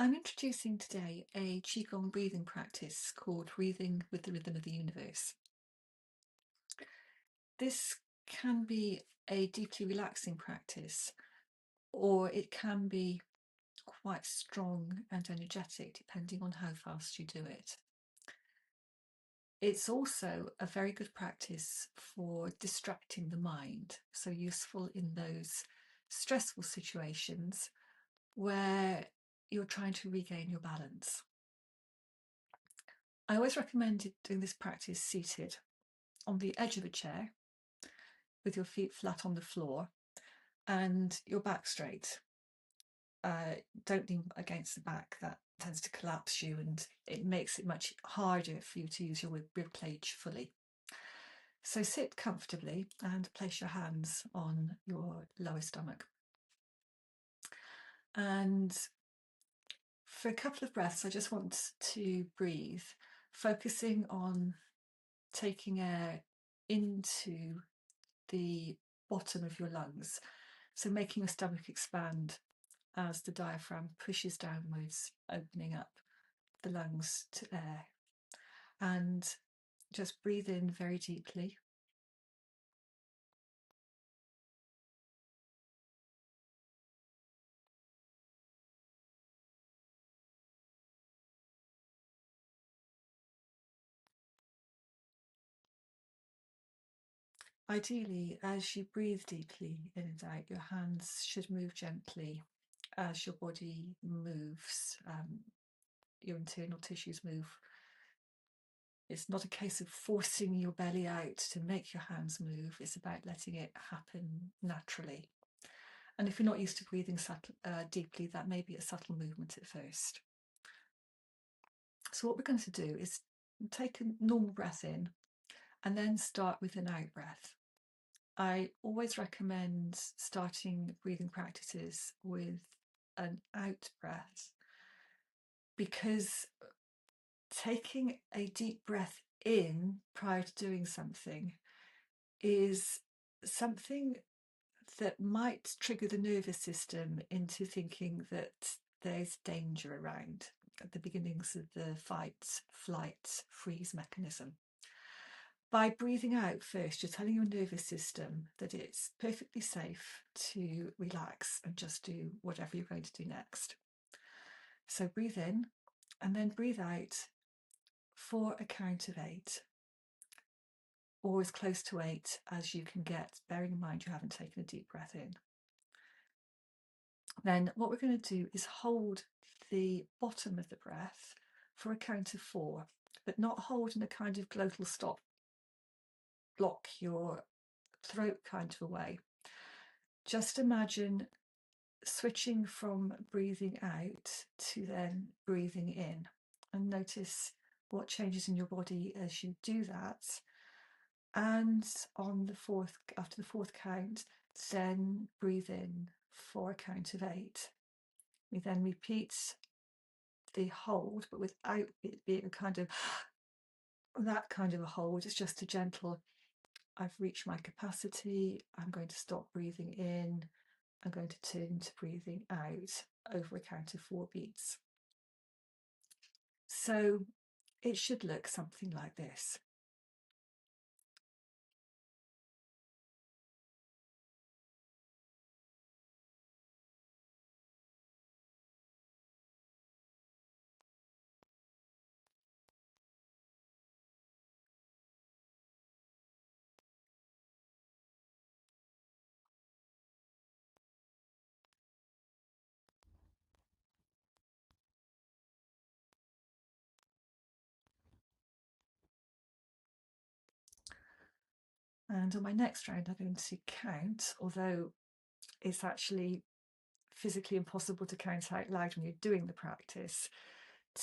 I'm introducing today a Qigong breathing practice called Breathing with the Rhythm of the Universe. This can be a deeply relaxing practice, or it can be quite strong and energetic, depending on how fast you do it. It's also a very good practice for distracting the mind, so useful in those stressful situations where you're trying to regain your balance. I always recommend doing this practice seated on the edge of a chair with your feet flat on the floor and your back straight. Don't lean against the back, that tends to collapse you and it makes it much harder for you to use your rib cage fully. So sit comfortably and place your hands on your lower stomach. And for a couple of breaths, I just want to breathe, focusing on taking air into the bottom of your lungs. So making your stomach expand as the diaphragm pushes downwards, opening up the lungs to air. And just breathe in very deeply. Ideally, as you breathe deeply in and out, your hands should move gently as your body moves, your internal tissues move. It's not a case of forcing your belly out to make your hands move, it's about letting it happen naturally. And if you're not used to breathing deeply, that may be a subtle movement at first. So what we're going to do is take a normal breath in and then start with an out breath. I always recommend starting breathing practices with an out breath because taking a deep breath in prior to doing something is something that might trigger the nervous system into thinking that there's danger around at the beginnings of the fight, flight, freeze mechanism. By breathing out first, you're telling your nervous system that it's perfectly safe to relax and just do whatever you're going to do next. So breathe in and then breathe out for a count of 8, or as close to 8 as you can get, bearing in mind you haven't taken a deep breath in. Then what we're going to do is hold the bottom of the breath for a count of 4, but not hold in a kind of glottal stop, block your throat kind of a way. Just imagine switching from breathing out to then breathing in, and notice what changes in your body as you do that. And after the fourth count, then breathe in for a count of 8. We then repeat the hold, but without it being a kind of that kind of a hold. It's just a gentle, I've reached my capacity, I'm going to stop breathing in, I'm going to turn to breathing out over a count of 4 beats. So it should look something like this. And on my next round, I'm going to count, although it's actually physically impossible to count out loud when you're doing the practice,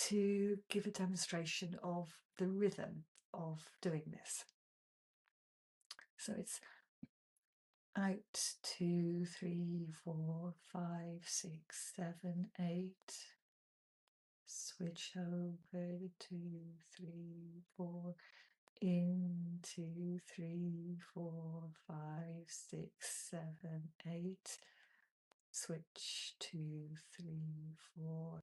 to give a demonstration of the rhythm of doing this. So it's out 2, 3, 4, 5, 6, 7, 8. Switch over 2, 3, 4. In 2, 3, 4, 5, 6, 7, 8. Switch 2, 3, 4.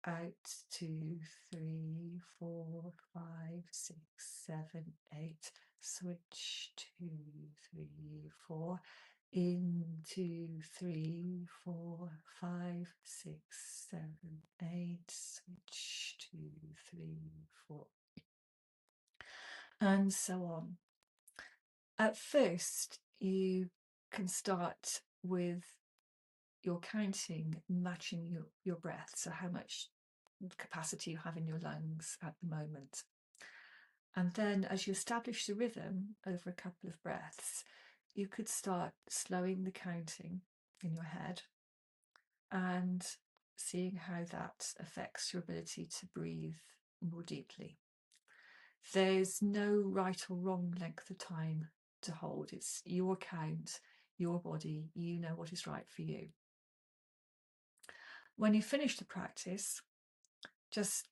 out, 2, 3, 4, 5, 6, 7, 8, switch, 2, 3, 4, in, 2, 3, 4, 5, 6, 7, 8, switch, 2, 3, 4, and so on. At first, you can start with your counting matching your breath, so how much capacity you have in your lungs at the moment. And then as you establish the rhythm over a couple of breaths, you could start slowing the counting in your head and seeing how that affects your ability to breathe more deeply. There's no right or wrong length of time to hold. It's your count, your body, you know what is right for you. When you finish the practice, just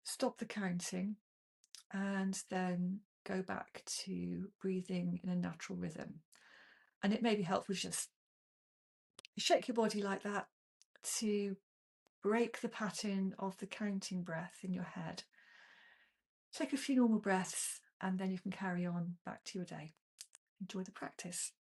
stop the counting and then go back to breathing in a natural rhythm. And it may be helpful to just shake your body like that to break the pattern of the counting breath in your head. Take a few normal breaths and then you can carry on back to your day. Enjoy the practice.